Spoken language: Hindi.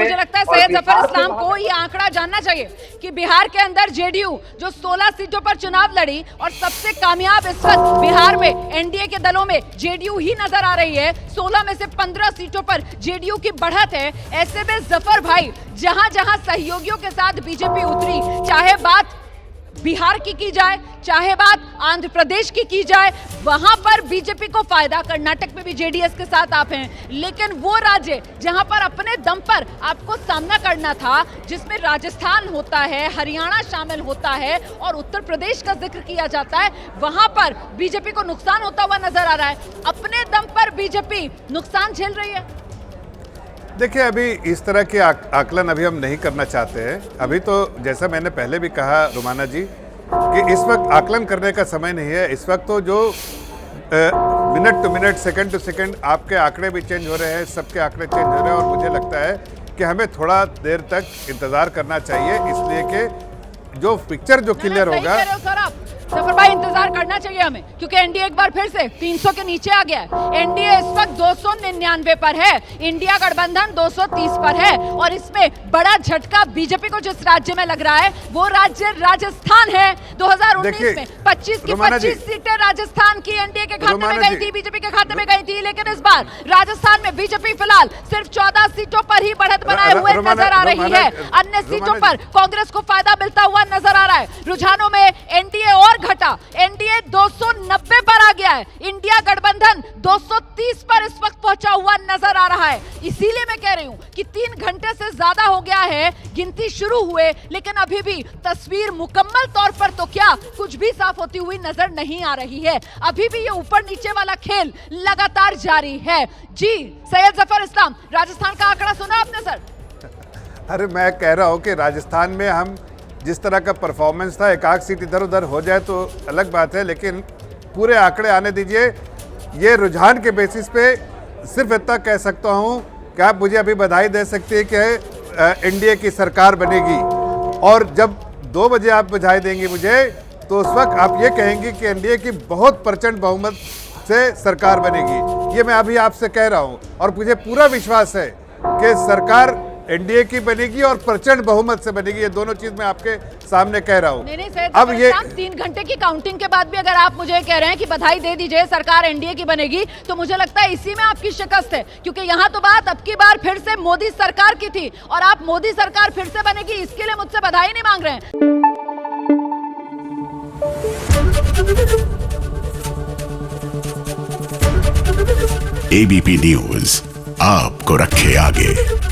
मुझे लगता है सैयद जफर इस्लाम को ये आंकड़ा जानना चाहिए कि बिहार के अंदर जेडीयू जो 16 सीटों पर चुनाव लड़ी और सबसे कामयाब इस वक्त बिहार में एनडीए के दलों में जेडीयू ही नजर आ रही है। 16 में से 15 सीटों पर जेडीयू की बढ़त है। ऐसे में जफर भाई जहां जहां सहयोगियों के साथ बीजेपी उतरी, चाहे बात बिहार की जाए, चाहे बात आंध्र प्रदेश की जाए, वहां पर बीजेपी को फायदा। कर्नाटक में भी जेडीएस के साथ आप हैं, लेकिन वो राज्य जहां पर अपने दम पर आपको सामना करना था, जिसमें राजस्थान होता है, हरियाणा शामिल होता है और उत्तर प्रदेश का जिक्र किया जाता है, वहां पर बीजेपी को नुकसान होता हुआ नजर आ रहा है। अपने दम पर बीजेपी नुकसान झेल रही है। देखिए, अभी इस तरह के आकलन अभी हम नहीं करना चाहते हैं। अभी तो जैसा मैंने पहले भी कहा रुमाना जी कि इस वक्त आकलन करने का समय नहीं है। इस वक्त तो जो minute to minute, second to second आपके आंकड़े भी चेंज हो रहे हैं, सबके आंकड़े चेंज हो रहे हैं और मुझे लगता है कि हमें थोड़ा देर तक इंतज़ार करना चाहिए, इसलिए कि जो पिक्चर जो क्लियर होगा। जफर भाई, इंतजार करना चाहिए हमें, क्योंकि एनडीए एक बार फिर से 300 के नीचे आ गया है। एनडीए इस वक्त 299 पर है, इंडिया गठबंधन 230 पर है और इसमें बड़ा झटका बीजेपी को जिस राज्य में लग रहा है वो राज्य राजस्थान है। 2019 में 25 की 25 सीटें राजस्थान की एनडीए के खाते में गई थी, बीजेपी के खाते में गई थी, लेकिन इस बार राजस्थान में बीजेपी फिलहाल सिर्फ 14 सीटों पर ही बढ़त बनाए हुए नजर आ रही है। अन्य सीटों पर कांग्रेस को फायदा मिलता हुआ नजर आ रहा है। रुझानों में एनडीए और घटा, एनडीए 290 पर आ गया है, इंडिया गठबंधन 230 पर इस वक्त पहुंचा हुआ नजर आ रहा है। इसीलिए मैं कह रही हूं कि 3 घंटे से ज्यादा हो गया है गिनती शुरू हुए, लेकिन अभी भी तस्वीर मुकम्मल तौर पर तो क्या कुछ भी साफ होती हुई नजर नहीं आ रही है। अभी भी ये ऊपर नीचे वाला खेल लगातार जारी है। जी सैयद जफर इस्लाम, राजस्थान का आंकड़ा सुना आपने सर? अरे मैं कह रहा हूँ कि राजस्थान में हम जिस तरह का परफॉर्मेंस था, एक आध सीट इधर उधर हो जाए तो अलग बात है, लेकिन पूरे आंकड़े आने दीजिए। ये रुझान के बेसिस पे सिर्फ इतना कह सकता हूँ कि आप मुझे अभी बधाई दे सकते हैं कि एनडीए की सरकार बनेगी, और जब 2 बजे आप बधाई देंगे मुझे तो उस वक्त आप ये कहेंगे कि एनडीए की बहुत प्रचंड बहुमत से सरकार बनेगी। ये मैं अभी आपसे कह रहा हूँ और मुझे पूरा विश्वास है कि सरकार एनडीए की बनेगी और प्रचंड बहुमत से बनेगी। ये दोनों चीज मैं आपके सामने कह रहा हूँ। नहीं, अब ये 3 घंटे की काउंटिंग के बाद भी अगर आप मुझे कह रहे हैं कि बधाई दे दीजिए, सरकार एनडीए की बनेगी, तो मुझे लगता है इसी में आपकी शिकस्त है, क्योंकि यहाँ तो बात अब की बार फिर से मोदी सरकार की थी और आप मोदी सरकार फिर से बनेगी इसके लिए मुझसे बधाई नहीं मांग रहे हैं। एबीपी न्यूज आपको रखे आगे।